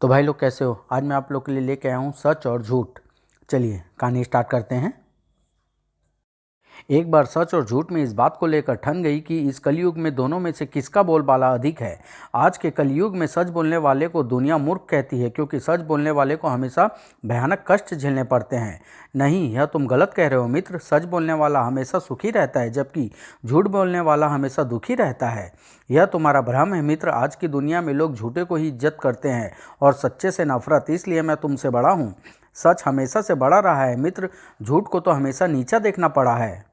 तो भाई लोग कैसे हो। आज मैं आप लोग के लिए लेके आया हूँ सच और झूठ। चलिए कहानी स्टार्ट करते हैं। एक बार सच और झूठ में इस बात को लेकर ठन गई कि इस कलयुग में दोनों में से किसका बोलबाला अधिक है। आज के कलयुग में सच बोलने वाले को दुनिया मूर्ख कहती है, क्योंकि सच बोलने वाले को हमेशा भयानक कष्ट झेलने पड़ते हैं। नहीं, यह तुम गलत कह रहे हो मित्र। सच बोलने वाला हमेशा सुखी रहता है, जबकि झूठ बोलने वाला हमेशा दुखी रहता है। यह तुम्हारा भ्रम है मित्र। आज की दुनिया में लोग झूठे को ही इज्जत करते हैं और सच्चे से नफरत। इसलिए मैं तुमसे बड़ा हूँ। सच हमेशा से बड़ा रहा है मित्र। झूठ को तो हमेशा नीचा देखना पड़ा है।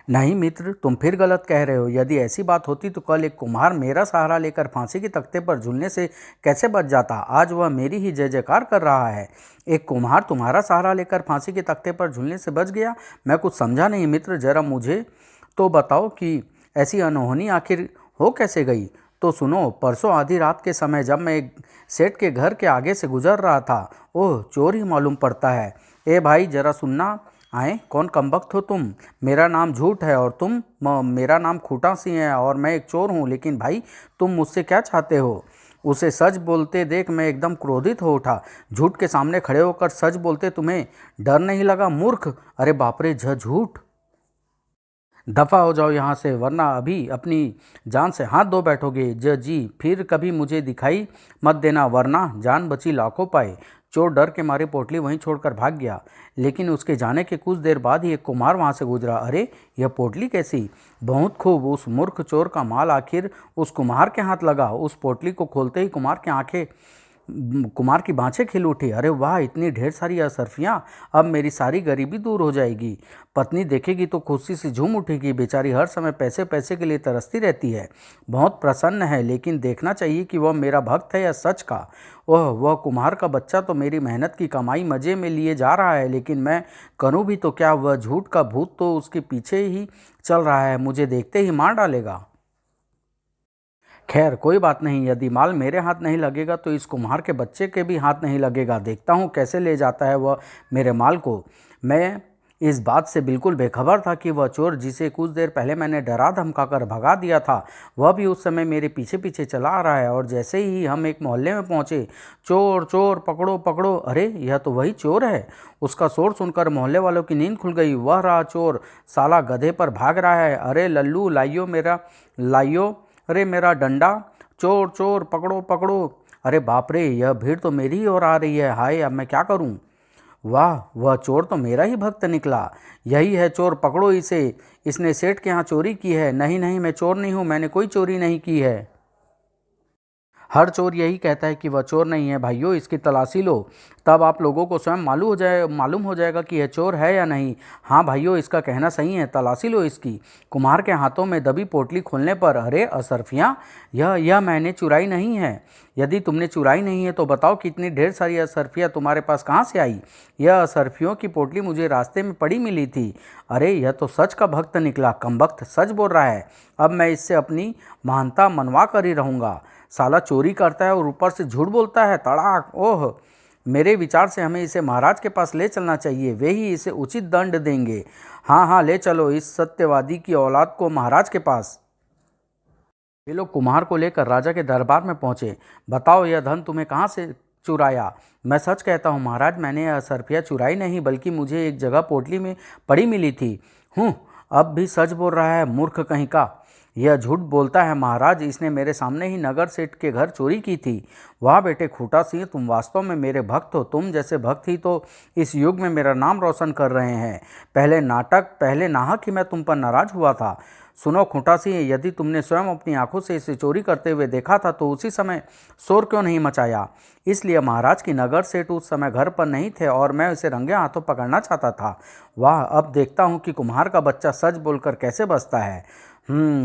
नहीं मित्र, तुम फिर गलत कह रहे हो। यदि ऐसी बात होती तो कल एक कुम्हार मेरा सहारा लेकर फांसी के तख्ते पर झूलने से कैसे बच जाता। आज वह मेरी ही जय जयकार कर रहा है। एक कुम्हार तुम्हारा सहारा लेकर फांसी के तख्ते पर झूलने से बच गया। मैं कुछ समझा नहीं मित्र। जरा मुझे तो बताओ कि ऐसी अनहोनी आखिर हो कैसे गई। तो सुनो, परसों आधी रात के समय जब मैं एक सेठ के घर के आगे से गुजर रहा था, ओह चोर ही मालूम पड़ता है। ए भाई जरा सुनना। आए, कौन कमबख्त हो तुम। मेरा नाम झूठ है और मेरा नाम खूटा सिंह है और मैं एक चोर हूँ। लेकिन भाई तुम मुझसे क्या चाहते हो। उसे सच बोलते देख मैं एकदम क्रोधित हो उठा। झूठ के सामने खड़े होकर सच बोलते तुम्हें डर नहीं लगा मूर्ख। अरे बाप रे, झूठ। दफ़ा हो जाओ यहाँ से, वरना अभी अपनी जान से हाथ धो बैठोगे। जी फिर कभी मुझे दिखाई मत देना, वरना जान बची लाखों पाए। चोर डर के मारे पोटली वहीं छोड़कर भाग गया। लेकिन उसके जाने के कुछ देर बाद ही एक कुम्हार वहाँ से गुजरा। अरे यह पोटली कैसी। बहुत खूब। उस मूर्ख चोर का माल आखिर उस कुम्हार के हाथ लगा। उस पोटली को खोलते ही कुमार की बाँछें खिल उठी। अरे वाह, इतनी ढेर सारी असरफियाँ। अब मेरी सारी गरीबी दूर हो जाएगी। पत्नी देखेगी तो खुशी से झूम उठेगी। बेचारी हर समय पैसे पैसे के लिए तरसती रहती है। बहुत प्रसन्न है, लेकिन देखना चाहिए कि वह मेरा भक्त है या सच का। वह कुम्हार का बच्चा तो मेरी मेहनत की कमाई मज़े में लिए जा रहा है, लेकिन मैं करूँ भी तो क्या। वह झूठ का भूत तो उसके पीछे ही चल रहा है, मुझे देखते ही मार डालेगा। खैर कोई बात नहीं, यदि माल मेरे हाथ नहीं लगेगा तो इस कुम्हार के बच्चे के भी हाथ नहीं लगेगा। देखता हूँ कैसे ले जाता है वह मेरे माल को। मैं इस बात से बिल्कुल बेखबर था कि वह चोर, जिसे कुछ देर पहले मैंने डरा धमकाकर भगा दिया था, वह भी उस समय मेरे पीछे पीछे चला आ रहा है। और जैसे ही हम एक मोहल्ले में पहुंचे, चोर चोर पकड़ो पकड़ो। अरे यह तो वही चोर है। उसका शोर सुनकर मोहल्ले वालों की नींद खुल गई। वह रहा चोर, साला गधे पर भाग रहा है। अरे लल्लू लाइयो, अरे मेरा डंडा। चोर चोर पकड़ो पकड़ो। अरे बाप रे, यह भीड़ तो मेरी ही ओर आ रही है। हाय, अब मैं क्या करूं। वाह, वह चोर तो मेरा ही भक्त निकला। यही है चोर, पकड़ो इसे। इसने सेठ के यहाँ चोरी की है। नहीं नहीं, मैं चोर नहीं हूँ, मैंने कोई चोरी नहीं की है। हर चोर यही कहता है कि वह चोर नहीं है। भाइयों, इसकी तलाशी लो, तब आप लोगों को स्वयं मालूम हो जाएगा कि यह चोर है या नहीं। हाँ भाइयों, इसका कहना सही है, तलाशी लो इसकी। कुम्हार के हाथों में दबी पोटली खोलने पर, अरे असरफियाँ, यह मैंने चुराई नहीं है। यदि तुमने चुराई नहीं है तो बताओ कितनी ढेर सारी असरफियाँ तुम्हारे पास कहाँ से आई। यह असरफियों की पोटली मुझे रास्ते में पड़ी मिली थी। अरे यह तो सच का भक्त निकला। कमबख्त सच बोल रहा है। अब मैं इससे अपनी महानता मनवा कर ही रहूँगा। साला चोरी करता है और ऊपर से झूठ बोलता है। तड़ाक। ओह, मेरे विचार से हमें इसे महाराज के पास ले चलना चाहिए। वे ही इसे उचित दंड देंगे। हाँ हाँ, ले चलो इस सत्यवादी की औलाद को महाराज के पास। ये लोग कुम्हार को लेकर राजा के दरबार में पहुंचे। बताओ, यह धन तुम्हें कहाँ से चुराया। मैं सच कहता हूँ महाराज, मैंने यह सरफिया चुराई नहीं, बल्कि मुझे एक जगह पोटली में पड़ी मिली थी। अब भी सच बोल रहा है, मूर्ख कहीं का। यह झूठ बोलता है महाराज, इसने मेरे सामने ही नगर सेठ के घर चोरी की थी। वाह बेटे खूटा सिंह, तुम वास्तव में मेरे भक्त हो। तुम जैसे भक्त ही तो इस युग में मेरा नाम रोशन कर रहे हैं। पहले नाहक ही मैं तुम पर नाराज हुआ था। सुनो खूंटा सिंह, यदि तुमने स्वयं अपनी आंखों से इसे चोरी करते हुए देखा था तो उसी समय शोर क्यों नहीं मचाया। इसलिए महाराज की नगर सेठ उस समय घर पर नहीं थे और मैं इसे रंगे हाथों पकड़ना चाहता था। वाह, अब देखता हूँ कि कुम्हार का बच्चा सच बोलकर कैसे बचता है।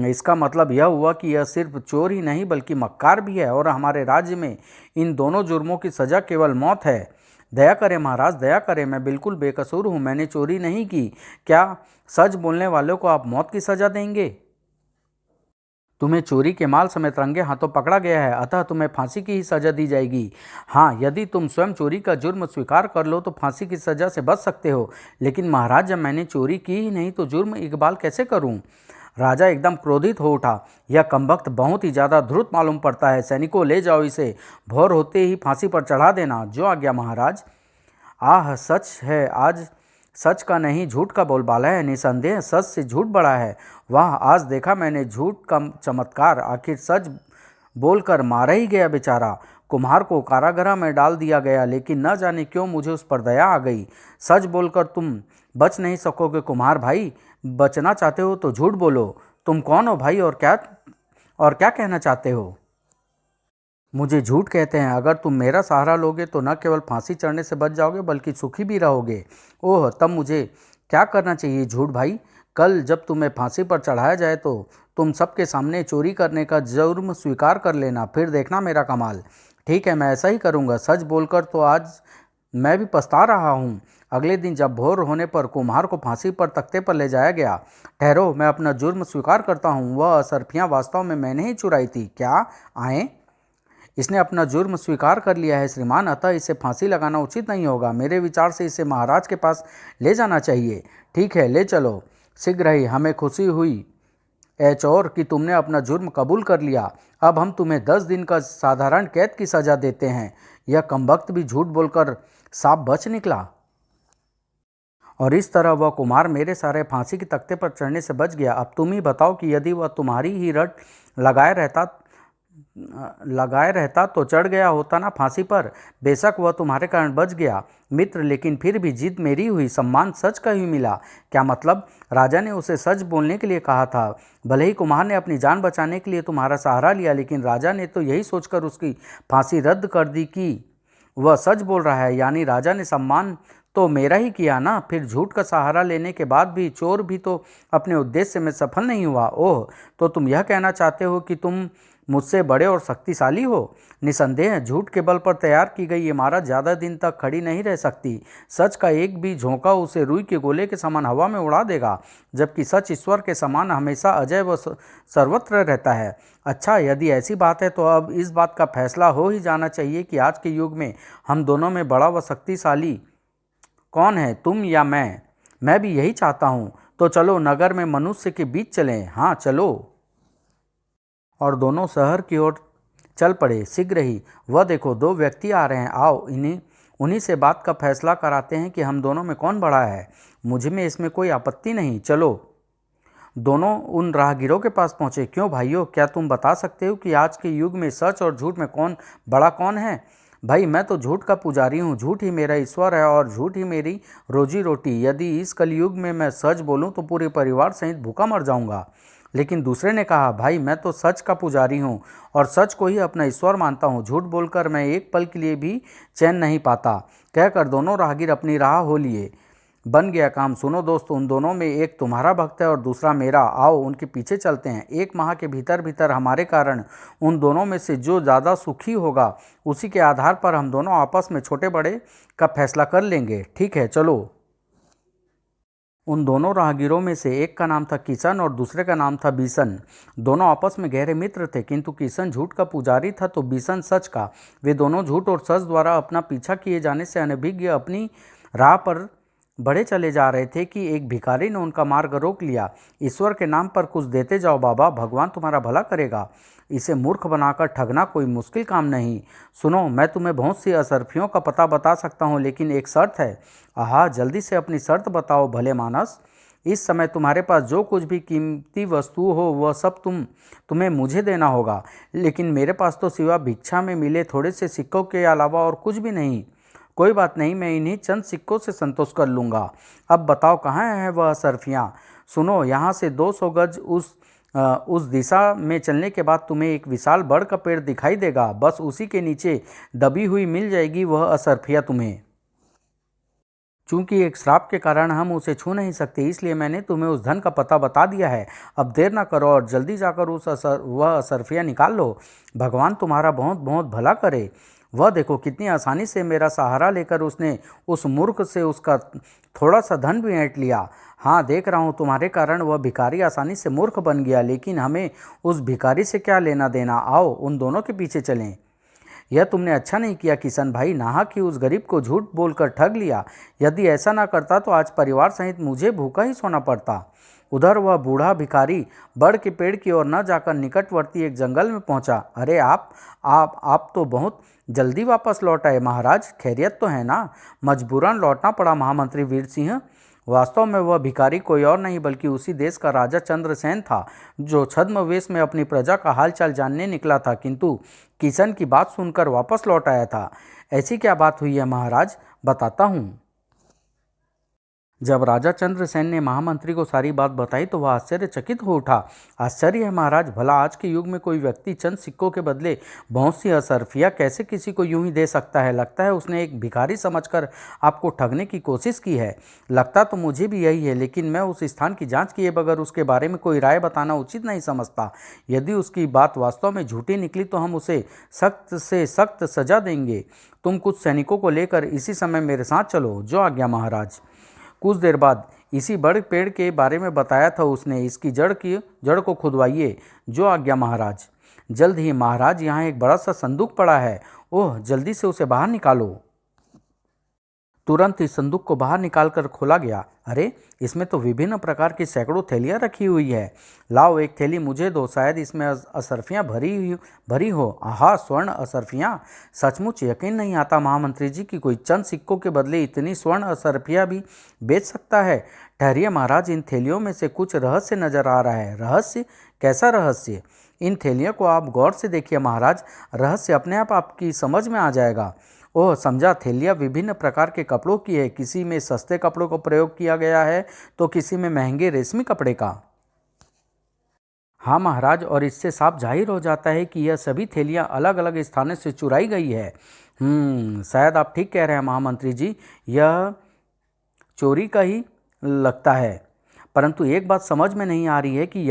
इसका मतलब यह हुआ कि यह सिर्फ चोर ही नहीं बल्कि मक्कार भी है, और हमारे राज्य में इन दोनों जुर्मों की सज़ा केवल मौत है। दया करें महाराज, दया करें, मैं बिल्कुल बेकसूर हूँ, मैंने चोरी नहीं की। क्या सच बोलने वालों को आप मौत की सज़ा देंगे। तुम्हें चोरी के माल समेत रंगे हाथों पकड़ा गया है, अतः तुम्हें फांसी की ही सजा दी जाएगी। हाँ, यदि तुम स्वयं चोरी का जुर्म स्वीकार कर लो तो फांसी की सजा से बच सकते हो। लेकिन महाराज, जब मैंने चोरी की ही नहीं तो जुर्म इकबाल कैसे करूं। राजा एकदम क्रोधित हो उठा। यह कमबख्त बहुत ही ज़्यादा धूर्त मालूम पड़ता है। सैनिकों, ले जाओ इसे, भोर होते ही फांसी पर चढ़ा देना। जो आज्ञा महाराज। आह, सच है आज सच का नहीं झूठ का बोलबाला है। निसंदेह सच से झूठ बड़ा है। वाह, आज देखा मैंने झूठ का चमत्कार। आखिर सच बोलकर मारा ही गया बेचारा। कुम्हार को कारागृह में डाल दिया गया, लेकिन न जाने क्यों मुझे उस पर दया आ गई। सच बोलकर तुम बच नहीं सकोगे कुम्हार भाई। बचना चाहते हो तो झूठ बोलो। तुम कौन हो भाई, और क्या कहना चाहते हो? मुझे झूठ कहते हैं। अगर तुम मेरा सहारा लोगे तो न केवल फांसी चढ़ने से बच जाओगे बल्कि सुखी भी रहोगे। ओह, तब मुझे क्या करना चाहिए झूठ भाई? कल जब तुम्हें फांसी पर चढ़ाया जाए तो तुम सबके सामने चोरी करने का जुर्म स्वीकार कर लेना, फिर देखना मेरा कमाल। ठीक है, मैं ऐसा ही करूँगा। सच बोलकर तो आज मैं भी पछता रहा हूँ। अगले दिन जब भोर होने पर कुम्हार को फांसी पर तख्ते पर ले जाया गया। ठहरो, मैं अपना जुर्म स्वीकार करता हूँ। वह असरफियाँ वास्तव में मैंने ही चुराई थी। क्या आए? इसने अपना जुर्म स्वीकार कर लिया है श्रीमान, अतः इसे फांसी लगाना उचित नहीं होगा। मेरे विचार से इसे महाराज के पास ले जाना चाहिए। ठीक है, ले चलो शीघ्र ही। हमें खुशी हुई ए चोर कि तुमने अपना जुर्म कबूल कर लिया। अब हम तुम्हें 10 दिन का साधारण कैद की सज़ा देते हैं। यह कमबख्त भी झूठ बोलकर साफ बच निकला और इस तरह वह कुमार मेरे सारे फांसी के तख्ते पर चढ़ने से बच गया। अब तुम ही बताओ कि यदि वह तुम्हारी ही रट लगाए रहता तो चढ़ गया होता ना फांसी पर। बेशक वह तुम्हारे कारण बच गया मित्र, लेकिन फिर भी जीत मेरी हुई। सम्मान सच का ही मिला। क्या मतलब? राजा ने उसे सच बोलने के लिए कहा था। भले ही कुमार ने अपनी जान बचाने के लिए तुम्हारा सहारा लिया, लेकिन राजा ने तो यही सोचकर उसकी फांसी रद्द कर दी कि वह सच बोल रहा है। यानी राजा ने सम्मान तो मेरा ही किया ना। फिर झूठ का सहारा लेने के बाद भी चोर भी तो अपने उद्देश्य में सफल नहीं हुआ। ओह, तो तुम यह कहना चाहते हो कि तुम मुझसे बड़े और शक्तिशाली हो? निसंदेह झूठ के बल पर तैयार की गई इमारत ज़्यादा दिन तक खड़ी नहीं रह सकती। सच का एक भी झोंका उसे रुई के गोले के समान हवा में उड़ा देगा, जबकि सच ईश्वर के समान हमेशा अजय व सर्वत्र रहता है। अच्छा, यदि ऐसी बात है तो अब इस बात का फैसला हो ही जाना चाहिए कि आज के युग में हम दोनों में बड़ा व शक्तिशाली कौन है, तुम या मैं? मैं भी यही चाहता हूँ। तो चलो नगर में मनुष्य के बीच चलें। हाँ चलो। और दोनों शहर की ओर चल पड़े। शीघ्र ही वह देखो 2 व्यक्ति आ रहे हैं। आओ उन्हीं से बात का फैसला कराते हैं कि हम दोनों में कौन बड़ा है। मुझे में इसमें कोई आपत्ति नहीं। चलो। दोनों उन राहगीरों के पास पहुँचे। क्यों भाइयों, क्या तुम बता सकते हो कि आज के युग में सच और झूठ में कौन बड़ा कौन है? भाई, मैं तो झूठ का पुजारी हूँ। झूठ ही मेरा ईश्वर है और झूठ ही मेरी रोजी रोटी। यदि इस कलयुग में मैं सच बोलूँ तो पूरे परिवार सहित भूखा मर जाऊँगा। लेकिन दूसरे ने कहा, भाई मैं तो सच का पुजारी हूँ और सच को ही अपना ईश्वर मानता हूँ। झूठ बोलकर मैं एक पल के लिए भी चैन नहीं पाता। कहकर दोनों राहगीर अपनी राह हो लिए। बन गया काम। सुनो दोस्तों, उन दोनों में एक तुम्हारा भक्त है और दूसरा मेरा। आओ उनके पीछे चलते हैं। 1 माह के भीतर भीतर हमारे कारण उन दोनों में से जो ज़्यादा सुखी होगा उसी के आधार पर हम दोनों आपस में छोटे बड़े का फैसला कर लेंगे। ठीक है, चलो। उन दोनों राहगीरों में से एक का नाम था किशन और दूसरे का नाम था बीसन। दोनों आपस में गहरे मित्र थे, किंतु किशन झूठ का पुजारी था तो बीसन सच का। वे दोनों झूठ और सच द्वारा अपना पीछा किए जाने से अनभिज्ञ अपनी राह पर बढ़े चले जा रहे थे कि एक भिखारी ने उनका मार्ग रोक लिया। ईश्वर के नाम पर कुछ देते जाओ बाबा, भगवान तुम्हारा भला करेगा। इसे मूर्ख बनाकर ठगना कोई मुश्किल काम नहीं। सुनो, मैं तुम्हें बहुत सी असरफियों का पता बता सकता हूँ, लेकिन एक शर्त है। आहा, जल्दी से अपनी शर्त बताओ भले मानस। इस समय तुम्हारे पास जो कुछ भी कीमती वस्तु हो वह सब तुम्हें मुझे देना होगा, लेकिन मेरे पास तो सिवा भिक्षा में मिले थोड़े से सिक्कों के अलावा और कुछ भी नहीं। कोई बात नहीं, मैं इन्हीं चंद सिक्कों से संतोष कर लूँगा। अब बताओ कहाँ है वह सरफियाँ? सुनो, यहाँ से 200 गज उस दिशा में चलने के बाद तुम्हें एक विशाल बड़ का पेड़ दिखाई देगा। बस उसी के नीचे दबी हुई मिल जाएगी वह असरफिया तुम्हें। चूंकि एक श्राप के कारण हम उसे छू नहीं सकते, इसलिए मैंने तुम्हें उस धन का पता बता दिया है। अब देर ना करो और जल्दी जाकर वह असरफिया निकाल लो। भगवान तुम्हारा बहुत बहुत भला करे। वह देखो कितनी आसानी से मेरा सहारा लेकर उसने उस मूर्ख से उसका थोड़ा सा धन भी ऐंठ लिया। हाँ, देख रहा हूँ तुम्हारे कारण वह भिखारी आसानी से मूर्ख बन गया, लेकिन हमें उस भिखारी से क्या लेना देना। आओ उन दोनों के पीछे चलें। यह तुमने अच्छा नहीं किया किशन भाई, नाहक ही उस गरीब को झूठ बोलकर ठग लिया। यदि ऐसा ना करता तो आज परिवार सहित मुझे भूखा ही सोना पड़ता। उधर वह बूढ़ा भिखारी बड़ के पेड़ की ओर न जाकर निकटवर्ती एक जंगल में पहुंचा। अरे आप तो बहुत जल्दी वापस लौट आए महाराज, खैरियत तो है ना? मजबूरन लौटना पड़ा महामंत्री वीर सिंह। वास्तव में वह भिखारी कोई और नहीं बल्कि उसी देश का राजा चंद्रसेन था, जो छद्मवेश में अपनी प्रजा का हालचाल जानने निकला था, किंतु किशन की बात सुनकर वापस लौट आया था। ऐसी क्या बात हुई है महाराज, बताता हूँ। जब राजा चंद्रसेन ने महामंत्री को सारी बात बताई तो वह आश्चर्यचकित हो उठा। आश्चर्य है महाराज, भला आज के युग में कोई व्यक्ति चंद सिक्कों के बदले बहुत सी असरफियाँ कैसे किसी को यूं ही दे सकता है? लगता है उसने एक भिखारी समझकर आपको ठगने की कोशिश की है। लगता तो मुझे भी यही है, लेकिन मैं उस स्थान की जांच किए बगैर उसके बारे में कोई राय बताना उचित नहीं समझता। यदि उसकी बात वास्तव में झूठी निकली तो हम उसे सख्त से सख्त सजा देंगे। तुम कुछ सैनिकों को लेकर इसी समय मेरे साथ चलो। जो आज्ञा महाराज। कुछ देर बाद इसी बड़े पेड़ के बारे में बताया था उसने। इसकी जड़ को खुदवाइए। जो आज्ञा महाराज। जल्द ही महाराज, यहाँ एक बड़ा सा संदूक पड़ा है। ओह, जल्दी से उसे बाहर निकालो। तुरंत इस संदूक को बाहर निकालकर खोला गया। अरे, इसमें तो विभिन्न प्रकार की सैकड़ों थैलियाँ रखी हुई है। लाओ, एक थैली मुझे दो, शायद इसमें असरफियाँ भरी हो। आहा, स्वर्ण असरफियाँ! सचमुच यकीन नहीं आता महामंत्री जी कि कोई चंद सिक्कों के बदले इतनी स्वर्ण असरफियाँ भी बेच सकता है। ठहरिए महाराज, इन थैलियों में से कुछ रहस्य नजर आ रहा है। रहस्य? कैसा रहस्य? इन थैलियों को आप गौर से देखिए महाराज, रहस्य अपने आप आपकी समझ में आ जाएगा। ओह, समझा। थैलियाँ विभिन्न प्रकार के कपड़ों की है। किसी में सस्ते कपड़ों का प्रयोग किया गया है तो किसी में महंगे रेशमी कपड़े का। हाँ महाराज, और इससे साफ जाहिर हो जाता है कि यह सभी थैलियाँ अलग अलग स्थानों से चुराई गई है। शायद आप ठीक कह रहे हैं महामंत्री जी, यह चोरी का ही लगता है। परंतु एक बात समझ में नहीं आ रही है कि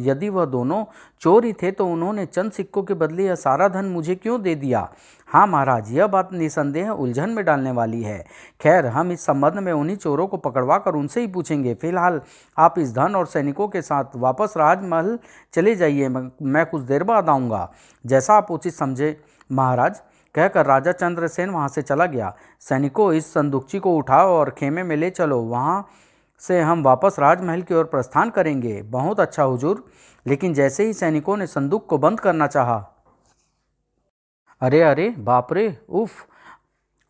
यदि वह दोनों चोर ही थे तो उन्होंने चंद सिक्कों के बदले यह सारा धन मुझे क्यों दे दिया? हाँ महाराज, यह बात निसंदेह उलझन में डालने वाली है। खैर, हम इस संबंध में उन्हीं चोरों को पकड़वा कर उनसे ही पूछेंगे। फिलहाल आप इस धन और सैनिकों के साथ वापस राजमहल चले जाइए। मैं कुछ देर बाद आऊँगा। जैसा आप उचित समझे महाराज, कहकर राजा चंद्रसेन वहाँ से चला गया। सैनिकों, इस संदूकची को उठाओ और खेमे में ले चलो। वहाँ से हम वापस राजमहल की ओर प्रस्थान करेंगे। बहुत अच्छा हुजूर। लेकिन जैसे ही सैनिकों ने संदूक को बंद करना चाहा, अरे अरे, बाप रे, उफ!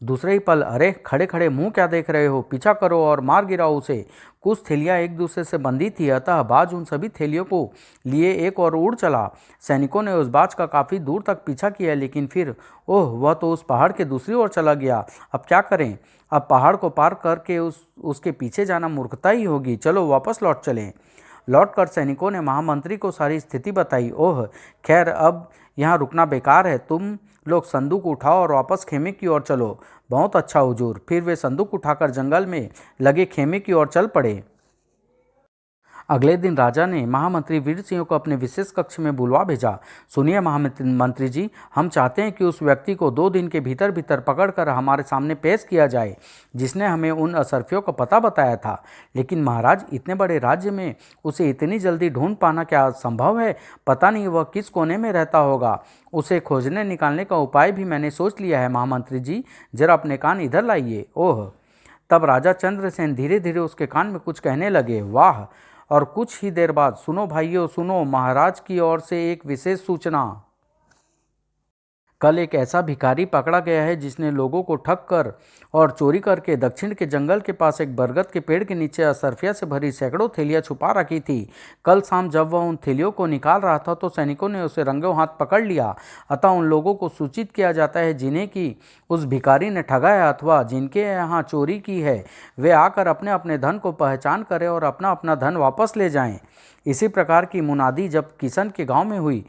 दूसरे ही पल, अरे खड़े खड़े मुंह क्या देख रहे हो? पीछा करो और मार गिराओ उसे। कुछ थैलियाँ एक दूसरे से बंधी थी, अतः बाज उन सभी थैलियों को लिए एक और उड़ चला। सैनिकों ने उस बाज का काफ़ी दूर तक पीछा किया, लेकिन फिर ओह, वह तो उस पहाड़ के दूसरी ओर चला गया। अब क्या करें? अब पहाड़ को पार करके उसके पीछे जाना मूर्खता ही होगी। चलो वापस लौट चलें। लौटकर सैनिकों ने महामंत्री को सारी स्थिति बताई। ओह, खैर, अब यहाँ रुकना बेकार है। तुम लोग संदूक उठाओ और वापस खेमे की ओर चलो। बहुत अच्छा हुजूर। फिर वे संदूक उठाकर जंगल में लगे खेमे की ओर चल पड़े। अगले दिन राजा ने महामंत्री वीर सिंह को अपने विशेष कक्ष में बुलवा भेजा। सुनिए महामंत्री जी, हम चाहते हैं कि उस व्यक्ति को 2 दिन के भीतर भीतर पकड़कर हमारे सामने पेश किया जाए जिसने हमें उन असरफियों का पता बताया था। लेकिन महाराज, इतने बड़े राज्य में उसे इतनी जल्दी ढूंढ पाना क्या संभव है? पता नहीं वह किस कोने में रहता होगा। उसे खोजने निकालने का उपाय भी मैंने सोच लिया है महामंत्री जी। जरा अपने कान इधर लाइए। ओह! तब राजा चंद्रसेन धीरे धीरे उसके कान में कुछ कहने लगे। वाह! और कुछ ही देर बाद, सुनो भाइयों सुनो, महाराज की ओर से एक विशेष सूचना। कल एक ऐसा भिखारी पकड़ा गया है जिसने लोगों को ठग कर और चोरी करके दक्षिण के जंगल के पास एक बरगद के पेड़ के नीचे असरफिया से भरी सैकड़ों थैलियां छुपा रखी थी। कल शाम जब वह उन थैलियों को निकाल रहा था तो सैनिकों ने उसे रंगों हाथ पकड़ लिया। अतः उन लोगों को सूचित किया जाता है जिन्हें कि उस भिखारी ने ठगा है अथवा जिनके यहाँ चोरी की है, वे आकर अपने अपने धन को पहचान करें और अपना अपना धन वापस ले जाएं। इसी प्रकार की मुनादी जब किशन के गाँव में हुई,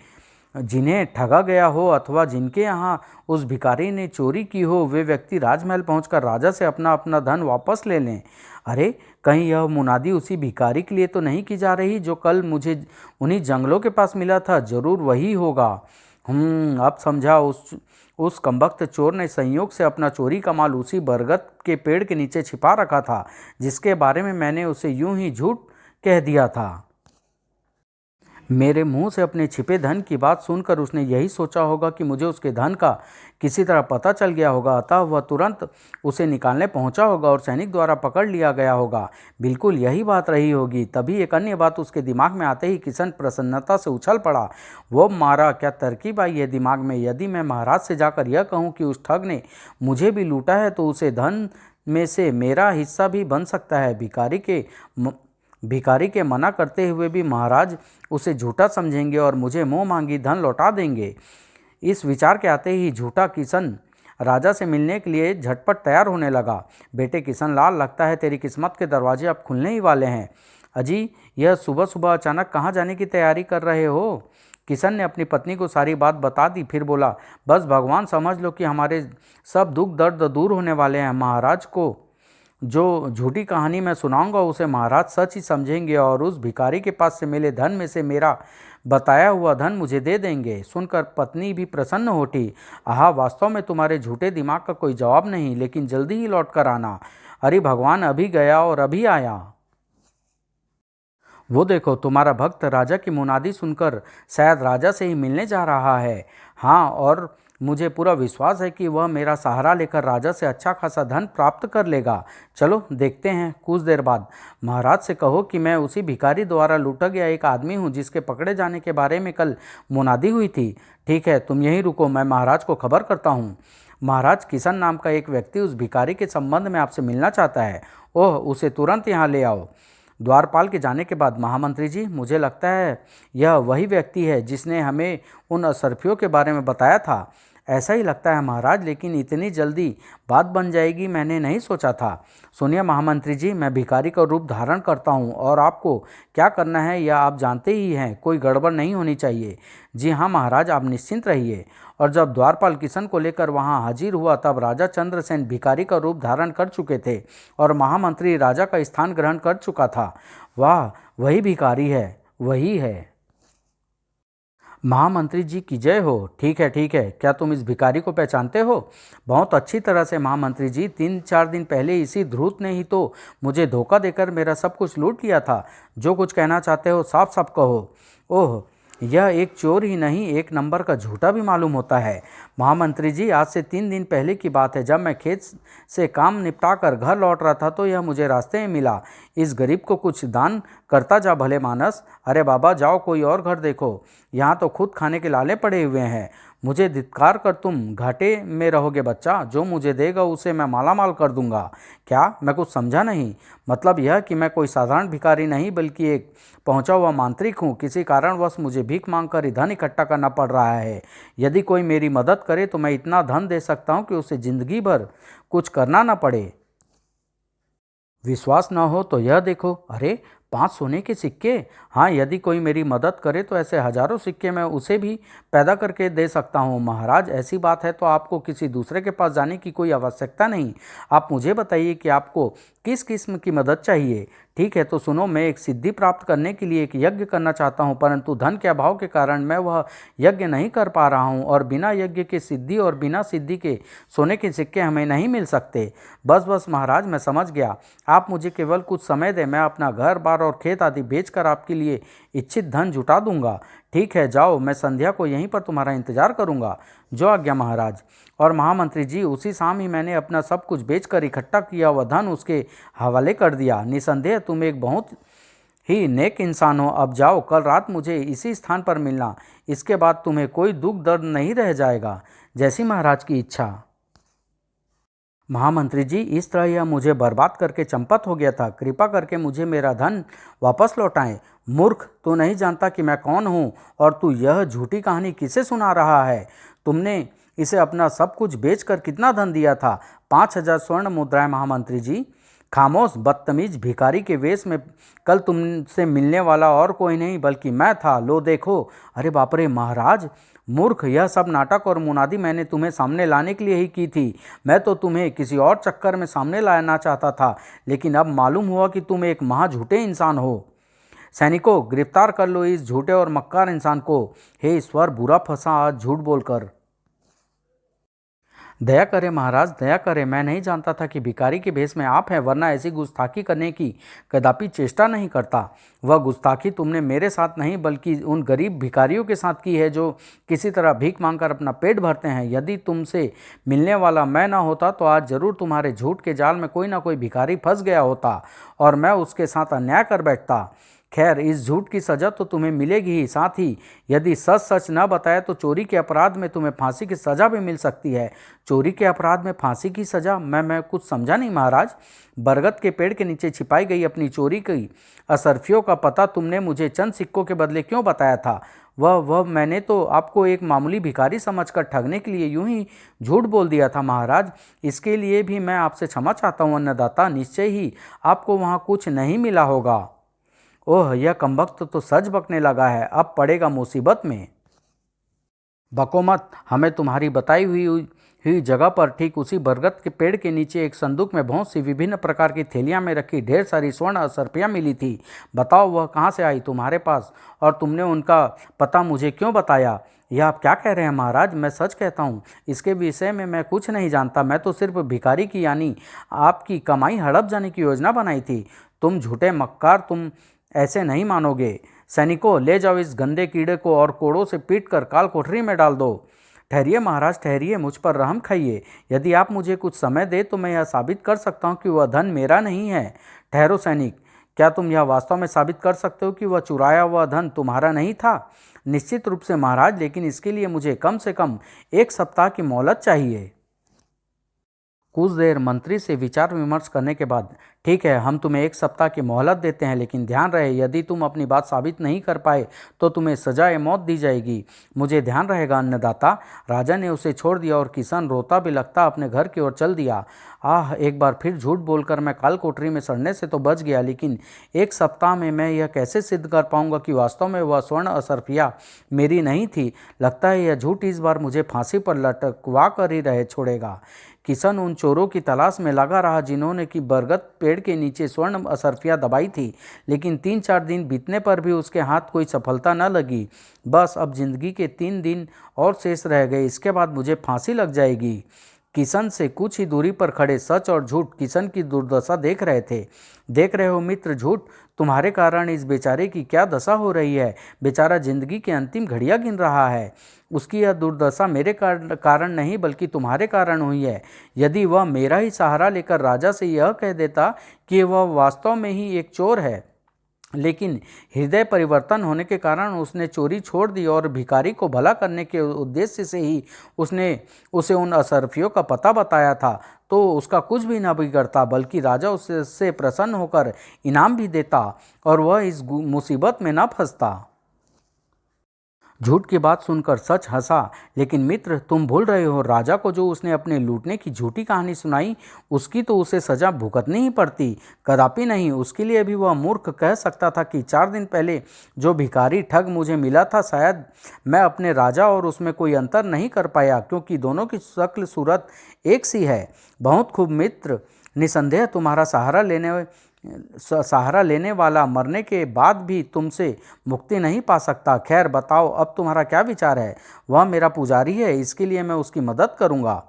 जिन्हें ठगा गया हो अथवा जिनके यहाँ उस भिखारी ने चोरी की हो, वे व्यक्ति राजमहल पहुंचकर राजा से अपना अपना धन वापस ले लें। अरे, कहीं यह मुनादी उसी भिखारी के लिए तो नहीं की जा रही जो कल मुझे उन्हीं जंगलों के पास मिला था? जरूर वही होगा। अब समझा। उस कमबख्त चोर ने संयोग से अपना चोरी का माल उसी बरगद के पेड़ के नीचे छिपा रखा था जिसके बारे में मैंने उसे यूं ही झूठ कह दिया था। मेरे मुंह से अपने छिपे धन की बात सुनकर उसने यही सोचा होगा कि मुझे उसके धन का किसी तरह पता चल गया होगा, अतः वह तुरंत उसे निकालने पहुंचा होगा और सैनिक द्वारा पकड़ लिया गया होगा। बिल्कुल यही बात रही होगी। तभी एक अन्य बात उसके दिमाग में आते ही किशन प्रसन्नता से उछल पड़ा। वो मारा, क्या तरकीब आई है दिमाग में। यदि मैं महाराज से जाकर यह कहूँ कि उस ठग ने मुझे भी लूटा है तो उसे धन में से मेरा हिस्सा भी बन सकता है। भिखारी के मना करते हुए भी महाराज उसे झूठा समझेंगे और मुझे मुंह मांगी धन लौटा देंगे। इस विचार के आते ही झूठा किशन राजा से मिलने के लिए झटपट तैयार होने लगा। बेटे किशन लाल, लगता है तेरी किस्मत के दरवाजे अब खुलने ही वाले हैं। अजी, यह सुबह सुबह अचानक कहाँ जाने की तैयारी कर रहे हो? किशन ने अपनी पत्नी को सारी बात बता दी। फिर बोला, बस भगवान समझ लो कि हमारे सब दुख दर्द दूर होने वाले हैं। महाराज को जो झूठी कहानी मैं सुनाऊंगा उसे महाराज सच ही समझेंगे और उस भिखारी के पास से मिले धन में से मेरा बताया हुआ धन मुझे दे देंगे। सुनकर पत्नी भी प्रसन्न हो उठी। आहा, वास्तव में तुम्हारे झूठे दिमाग का कोई जवाब नहीं, लेकिन जल्दी ही लौट कर आना। अरे भगवान, अभी गया और अभी आया। वो देखो, तुम्हारा भक्त राजा की मुनादी सुनकर शायद राजा से ही मिलने जा रहा है। हाँ, और मुझे पूरा विश्वास है कि वह मेरा सहारा लेकर राजा से अच्छा खासा धन प्राप्त कर लेगा। चलो देखते हैं। कुछ देर बाद, महाराज से कहो कि मैं उसी भिखारी द्वारा लूटा गया एक आदमी हूँ जिसके पकड़े जाने के बारे में कल मुनादी हुई थी। ठीक है, तुम यहीं रुको, मैं महाराज को खबर करता हूँ। महाराज, किशन नाम का एक व्यक्ति उस भिखारी के संबंध में आपसे मिलना चाहता है। ओह, उसे तुरंत यहाँ ले आओ। द्वारपाल के जाने के बाद, महामंत्री जी, मुझे लगता है यह वही व्यक्ति है जिसने हमें उन असरफियों के बारे में बताया था। ऐसा ही लगता है महाराज, लेकिन इतनी जल्दी बात बन जाएगी मैंने नहीं सोचा था। सुनिए महामंत्री जी, मैं भिखारी का रूप धारण करता हूँ और आपको क्या करना है यह आप जानते ही हैं। कोई गड़बड़ नहीं होनी चाहिए। जी हाँ महाराज, आप निश्चिंत रहिए। और जब द्वारपाल किशन को लेकर वहाँ हाजिर हुआ तब राजा चंद्रसेन भिखारी का रूप धारण कर चुके थे और महामंत्री राजा का स्थान ग्रहण कर चुका था। वाह, वही भिखारी है, वही है। महामंत्री जी की जय हो। ठीक है ठीक है, क्या तुम इस भिखारी को पहचानते हो? बहुत अच्छी तरह से महामंत्री जी। 3-4 दिन पहले इसी धूर्त ने ही तो मुझे धोखा देकर मेरा सब कुछ लूट लिया था। जो कुछ कहना चाहते हो साफ साफ कहो। ओह, यह एक चोर ही नहीं, एक नंबर का झूठा भी मालूम होता है। महामंत्री जी, आज से 3 दिन पहले की बात है। जब मैं खेत से काम निपटा कर घर लौट रहा था तो यह मुझे रास्ते में मिला। इस गरीब को कुछ दान करता जा भले मानस। अरे बाबा, जाओ कोई और घर देखो, यहाँ तो खुद खाने के लाले पड़े हुए हैं। मुझे धिक्कार कर तुम घाटे में रहोगे बच्चा। जो मुझे देगा उसे मैं मालामाल कर दूंगा। क्या? मैं कुछ समझा नहीं। मतलब यह कि मैं कोई साधारण भिखारी नहीं बल्कि एक पहुंचा हुआ मांत्रिक हूँ। किसी कारणवश मुझे भीख मांगकर धन इकट्ठा करना पड़ रहा है। यदि कोई मेरी मदद करे तो मैं इतना धन दे सकता हूँ कि उसे जिंदगी भर कुछ करना न पड़े। विश्वास न हो तो यह देखो। अरे, 5 सोने के सिक्के। हाँ, यदि कोई मेरी मदद करे तो ऐसे हजारों सिक्के मैं उसे भी पैदा करके दे सकता हूँ। महाराज, ऐसी बात है तो आपको किसी दूसरे के पास जाने की कोई आवश्यकता नहीं। आप मुझे बताइए कि आपको किस किस्म की मदद चाहिए। ठीक है, तो सुनो, मैं एक सिद्धि प्राप्त करने के लिए एक यज्ञ करना चाहता हूँ, परंतु धन के अभाव के कारण मैं वह यज्ञ नहीं कर पा रहा हूँ और बिना यज्ञ के सिद्धि और बिना सिद्धि के सोने के सिक्के हमें नहीं मिल सकते। बस बस महाराज, मैं समझ गया। आप मुझे केवल कुछ समय दें, मैं अपना घर बार और खेत आदि बेचकर आपके लिए इच्छित धन जुटा दूंगा। ठीक है, जाओ, मैं संध्या को यहीं पर तुम्हारा इंतजार करूंगा। जो आज्ञा महाराज। और महामंत्री जी, उसी शाम ही मैंने अपना सब कुछ बेचकर इकट्ठा किया हुआ धन उसके हवाले कर दिया। निसंदेह तुम एक बहुत ही नेक इंसान हो। अब जाओ, कल रात मुझे इसी स्थान पर मिलना। इसके बाद तुम्हें कोई दुख दर्द नहीं रह जाएगा। जैसी महाराज की इच्छा। महामंत्री जी, इस तरह यह मुझे बर्बाद करके चंपत हो गया था। कृपा करके मुझे मेरा धन वापस लौटाएं। मूर्ख, तू नहीं जानता कि मैं कौन हूँ और तू यह झूठी कहानी किसे सुना रहा है? तुमने इसे अपना सब कुछ बेचकर कितना धन दिया था? 5,000 स्वर्ण मुद्राएं। महामंत्री जी, खामोश, बदतमीज भिखारी के वेश में कल तुमसे मिलने वाला और कोई नहीं बल्कि मैं था। लो देखो। अरे बाप रे महाराज, मूर्ख, यह सब नाटक और मुनादी मैंने तुम्हें सामने लाने के लिए ही की थी। मैं तो तुम्हें किसी और चक्कर में सामने लाना चाहता था, लेकिन अब मालूम हुआ कि तुम एक महा झूठे इंसान हो। सैनिकों, गिरफ्तार कर लो इस झूठे और मक्कार इंसान को। हे ईश्वर, बुरा फंसा आज झूठ बोलकर। दया करें महाराज, दया करें। मैं नहीं जानता था कि भिखारी के भेष में आप हैं, वरना ऐसी गुस्ताखी करने की कदापि चेष्टा नहीं करता। वह गुस्ताखी तुमने मेरे साथ नहीं बल्कि उन गरीब भिखारियों के साथ की है जो किसी तरह भीख मांगकर अपना पेट भरते हैं। यदि तुमसे मिलने वाला मैं ना होता तो आज जरूर तुम्हारे झूठ के जाल में कोई ना कोई भिखारी फंस गया होता और मैं उसके साथ अन्याय कर बैठता। खैर, इस झूठ की सज़ा तो तुम्हें मिलेगी ही, साथ ही यदि सच सच न बताए तो चोरी के अपराध में तुम्हें फांसी की सज़ा भी मिल सकती है। चोरी के अपराध में फांसी की सज़ा? मैं कुछ समझा नहीं महाराज। बरगद के पेड़ के नीचे छिपाई गई अपनी चोरी की असरफियों का पता तुमने मुझे चंद सिक्कों के बदले क्यों बताया था? वह मैंने तो आपको एक मामूली भिखारी समझकर ठगने के लिए यूं ही झूठ बोल दिया था महाराज। इसके लिए भी मैं आपसे क्षमा चाहता हूँ अन्नदाता। निश्चय ही आपको वहाँ कुछ नहीं मिला होगा। ओह, यह कमबख्त तो सच बकने लगा है, अब पड़ेगा मुसीबत में। बको मत, हमें तुम्हारी बताई हुई जगह पर ठीक उसी बरगद के पेड़ के नीचे एक संदूक में बहुत सी विभिन्न प्रकार की थैलियां में रखी ढेर सारी स्वर्ण असरपियाँ मिली थी। बताओ वह कहाँ से आई तुम्हारे पास, और तुमने उनका पता मुझे क्यों बताया? यह आप क्या कह रहे हैं महाराज? मैं सच कहता हूँ, इसके विषय में मैं कुछ नहीं जानता। मैं तो सिर्फ भिखारी की यानी आपकी कमाई हड़प जाने की योजना बनाई थी। तुम झूठे मक्कार, तुम ऐसे नहीं मानोगे। सैनिकों, ले जाओ इस गंदे कीड़े को और कोड़ों से पीटकर काल कोठरी में डाल दो। ठहरिए महाराज, ठहरिए, मुझ पर रहम खाइए। यदि आप मुझे कुछ समय दे तो मैं यह साबित कर सकता हूँ कि वह धन मेरा नहीं है। ठहरो सैनिक, क्या तुम यह वास्तव में साबित कर सकते हो कि वह चुराया हुआ धन तुम्हारा नहीं था? निश्चित रूप से महाराज, लेकिन इसके लिए मुझे कम से कम 1 सप्ताह की मोहलत चाहिए। कुछ देर मंत्री से विचार विमर्श करने के बाद, ठीक है, हम तुम्हें 1 सप्ताह की मोहलत देते हैं, लेकिन ध्यान रहे यदि तुम अपनी बात साबित नहीं कर पाए तो तुम्हें सजाए मौत दी जाएगी। मुझे ध्यान रहेगा अन्नदाता। राजा ने उसे छोड़ दिया और किसान रोता बिलखता अपने घर की ओर चल दिया। आह, एक बार फिर झूठ बोलकर मैं काल कोठरी में सड़ने से तो बच गया, लेकिन 1 सप्ताह में मैं यह कैसे सिद्ध कर पाऊंगा कि वास्तव में वह स्वर्ण असरफिया मेरी नहीं थी? लगता है यह झूठ इस बार मुझे फांसी पर लटकवा कर ही रह छोड़ेगा। किशन उन चोरों की तलाश में लगा रहा जिन्होंने कि बरगद पेड़ के नीचे स्वर्ण असरफियाँ दबाई थी, लेकिन 3-4 दिन बीतने पर भी उसके हाथ कोई सफलता न लगी। बस अब जिंदगी के 3 दिन और शेष रह गए, इसके बाद मुझे फांसी लग जाएगी। किशन से कुछ ही दूरी पर खड़े सच और झूठ किशन की दुर्दशा देख रहे थे। देख रहे हो मित्र झूठ, तुम्हारे कारण इस बेचारे की क्या दशा हो रही है। बेचारा जिंदगी की अंतिम घड़ियां गिन रहा है। उसकी यह दुर्दशा मेरे कारण नहीं बल्कि तुम्हारे कारण हुई है। यदि वह मेरा ही सहारा लेकर राजा से यह कह देता कि वह वास्तव में ही एक चोर है, लेकिन हृदय परिवर्तन होने के कारण उसने चोरी छोड़ दी और भिखारी को भला करने के उद्देश्य से ही उसने उसे उन असरफियों का पता बताया था, तो उसका कुछ भी न बिगड़ता, बल्कि राजा उससे प्रसन्न होकर इनाम भी देता और वह इस मुसीबत में न फंसता। झूठ की बात सुनकर सच हंसा। लेकिन मित्र, तुम भूल रहे हो, राजा को जो उसने अपने लूटने की झूठी कहानी सुनाई उसकी तो उसे सजा भुगतनी ही पड़ती। कदापि नहीं। उसके लिए भी वह मूर्ख कह सकता था कि 4 दिन पहले जो भिखारी ठग मुझे मिला था, शायद मैं अपने राजा और उसमें कोई अंतर नहीं कर पाया, क्योंकि दोनों की शक्ल सूरत एक सी है। बहुत खूब मित्र, निसंदेह तुम्हारा सहारा लेने वाला मरने के बाद भी तुमसे मुक्ति नहीं पा सकता। खैर बताओ, अब तुम्हारा क्या विचार है? वह मेरा पुजारी है, इसके लिए मैं उसकी मदद करूंगा।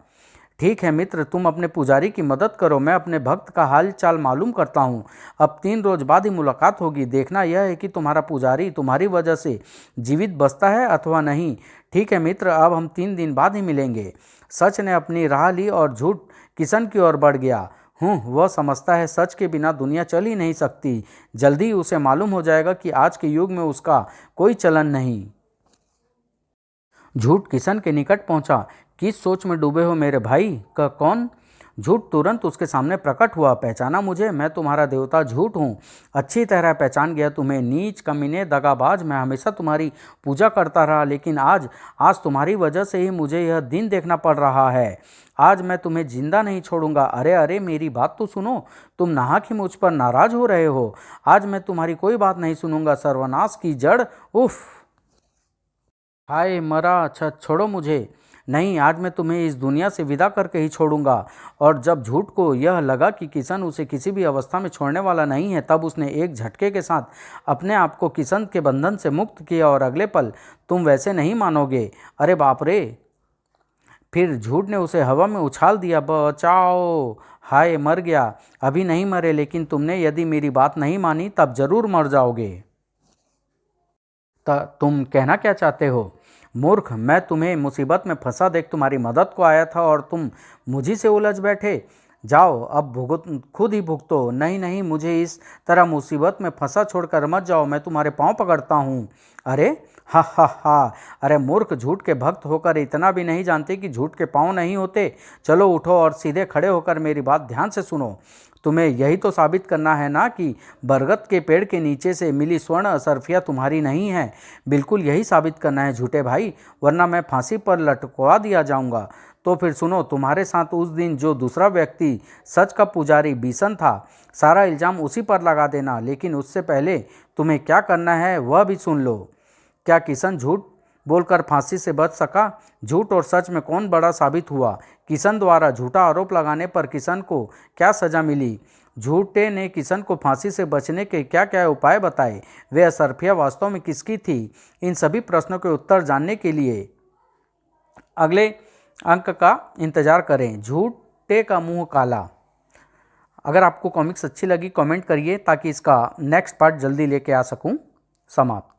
ठीक है मित्र, तुम अपने पुजारी की मदद करो, मैं अपने भक्त का हाल चाल मालूम करता हूँ। अब 3 रोज बाद ही मुलाकात होगी। देखना यह है कि तुम्हारा पुजारी तुम्हारी वजह से जीवित बचता है अथवा नहीं। ठीक है मित्र, अब हम 3 दिन बाद ही मिलेंगे। सच ने अपनी राह ली और झूठ किशन की ओर बढ़ गया। वह समझता है सच के बिना दुनिया चल ही नहीं सकती। जल्दी उसे मालूम हो जाएगा कि आज के युग में उसका कोई चलन नहीं। झूठ किशन के निकट पहुंचा। किस सोच में डूबे हो मेरे भाई? का कौन? झूठ तुरंत उसके सामने प्रकट हुआ। पहचाना मुझे? मैं तुम्हारा देवता झूठ हूँ। अच्छी तरह पहचान गया तुम्हें। नीच, कमीने, दगाबाज। मैं हमेशा तुम्हारी पूजा करता रहा, लेकिन आज तुम्हारी वजह से ही मुझे यह दिन देखना पड़ रहा है। आज मैं तुम्हें जिंदा नहीं छोड़ूंगा। अरे अरे, मेरी बात तो सुनो। तुम नाहक ही मुझ पर नाराज हो रहे हो। आज मैं तुम्हारी कोई बात नहीं सुनूंगा। सर्वनाश की जड़। उफ, हाय मरा। अच्छा छोड़ो मुझे। नहीं, आज मैं तुम्हें इस दुनिया से विदा करके ही छोड़ूंगा। और जब झूठ को यह लगा कि किशन उसे किसी भी अवस्था में छोड़ने वाला नहीं है, तब उसने एक झटके के साथ अपने आप को किशन के बंधन से मुक्त किया और अगले पल, तुम वैसे नहीं मानोगे, अरे बाप रे, फिर झूठ ने उसे हवा में उछाल दिया। बचाओ, हाय मर गया। अभी नहीं मरे, लेकिन तुमने यदि मेरी बात नहीं मानी तब जरूर मर जाओगे। तुम कहना क्या चाहते हो? मूर्ख, मैं तुम्हें मुसीबत में फंसा देख तुम्हारी मदद को आया था और तुम मुझी से उलझ बैठे। जाओ, अब भुगत खुद ही भुगतो। नहीं नहीं, मुझे इस तरह मुसीबत में फंसा छोड़कर मत जाओ, मैं तुम्हारे पाँव पकड़ता हूँ। अरे हा हा हा, अरे मूर्ख, झूठ के भक्त होकर इतना भी नहीं जानते कि झूठ के पाँव नहीं होते। चलो उठो और सीधे खड़े होकर मेरी बात ध्यान से सुनो। तुम्हें यही तो साबित करना है ना कि बरगद के पेड़ के नीचे से मिली स्वर्ण असरफिया तुम्हारी नहीं है। बिल्कुल यही साबित करना है झूठे भाई, वरना मैं फांसी पर लटकवा दिया जाऊंगा। तो फिर सुनो, तुम्हारे साथ उस दिन जो दूसरा व्यक्ति सच का पुजारी बिशन था, सारा इल्ज़ाम उसी पर लगा देना। लेकिन उससे पहले तुम्हें क्या करना है वह भी सुन लो। क्या किशन झूठ बोलकर फांसी से बच सका? झूठ और सच में कौन बड़ा साबित हुआ? किशन द्वारा झूठा आरोप लगाने पर किशन को क्या सजा मिली? झूठे ने किशन को फांसी से बचने के क्या क्या उपाय बताए? वे असरफिया वास्तव में किसकी थी? इन सभी प्रश्नों के उत्तर जानने के लिए अगले अंक का इंतजार करें। झूठे का मुंह काला। अगर आपको कॉमिक्स अच्छी लगी कमेंट करिए ताकि इसका नेक्स्ट पार्ट जल्दी लेके आ सकूं। समाप्त।